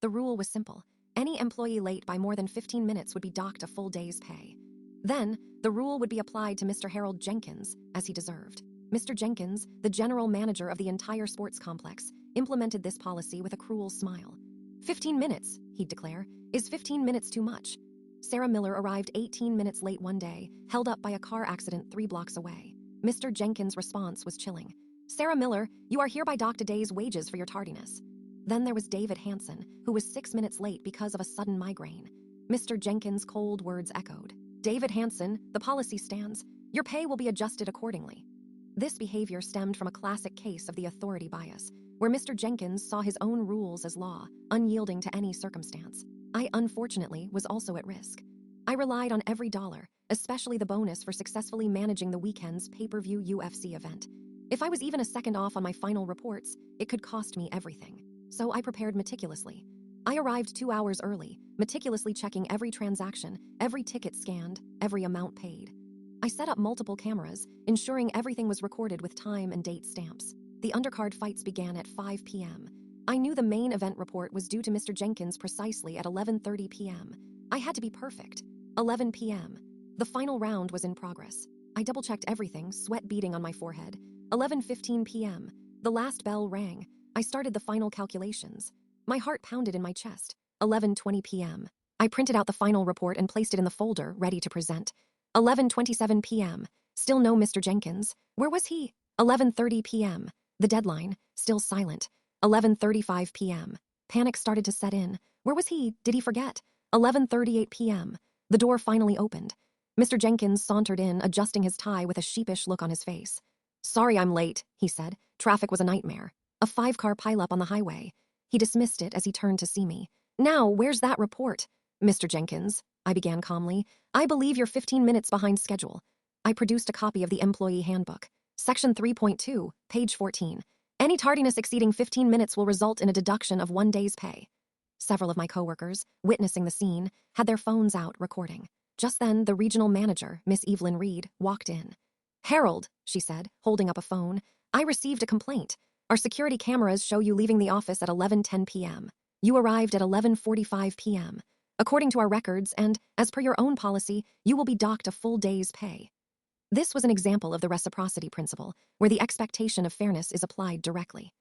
The rule was simple. Any employee late by more than 15 minutes would be docked a full day's pay. Then, the rule would be applied to Mr. Harold Jenkins, as he deserved. Mr. Jenkins, the general manager of the entire sports complex, implemented this policy with a cruel smile. 15 minutes, he'd declare, is 15 minutes too much. Sarah Miller arrived 18 minutes late one day, held up by a car accident 3 blocks away. Mr. Jenkins' response was chilling. Sarah Miller, you are hereby docked a day's wages for your tardiness. Then there was David Hansen, who was 6 minutes late because of a sudden migraine. Mr. Jenkins' cold words echoed. David Hansen, the policy stands. Your pay will be adjusted accordingly. This behavior stemmed from a classic case of the authority bias, where Mr. Jenkins saw his own rules as law, unyielding to any circumstance. I, unfortunately, was also at risk. I relied on every dollar, especially the bonus for successfully managing the weekend's pay-per-view UFC event. If I was even a second off on my final reports, it could cost me everything. So I prepared meticulously. I arrived 2 hours early, meticulously checking every transaction, every ticket scanned, every amount paid. I set up multiple cameras, ensuring everything was recorded with time and date stamps. The undercard fights began at 5 p.m. I knew the main event report was due to Mr. Jenkins precisely at 11:30 p.m. I had to be perfect. 11 p.m. The final round was in progress. I double-checked everything, sweat beading on my forehead. 11:15 p.m. The last bell rang. I started the final calculations. My heart pounded in my chest. 11:20 p.m. I printed out the final report and placed it in the folder, ready to present. 11:27 p.m. Still no Mr. Jenkins. Where was he? 11:30 p.m. The deadline, still silent. 11:35 p.m. Panic started to set in. Where was he? Did he forget? 11:38 p.m. The door finally opened. Mr. Jenkins sauntered in, adjusting his tie with a sheepish look on his face. Sorry I'm late, he said. Traffic was a nightmare. A 5-car pileup on the highway. He dismissed it as he turned to see me. Now, where's that report? Mr. Jenkins, I began calmly, I believe you're 15 minutes behind schedule. I produced a copy of the employee handbook. Section 3.2, page 14. Any tardiness exceeding 15 minutes will result in a deduction of 1 day's pay. Several of my coworkers, witnessing the scene, had their phones out recording. Just then, the regional manager, Miss Evelyn Reed, walked in. Harold, she said, holding up a phone, I received a complaint. Our security cameras show you leaving the office at 11:10 p.m. You arrived at 11:45 p.m. According to our records and, as per your own policy, you will be docked a full day's pay. This was an example of the reciprocity principle, where the expectation of fairness is applied directly.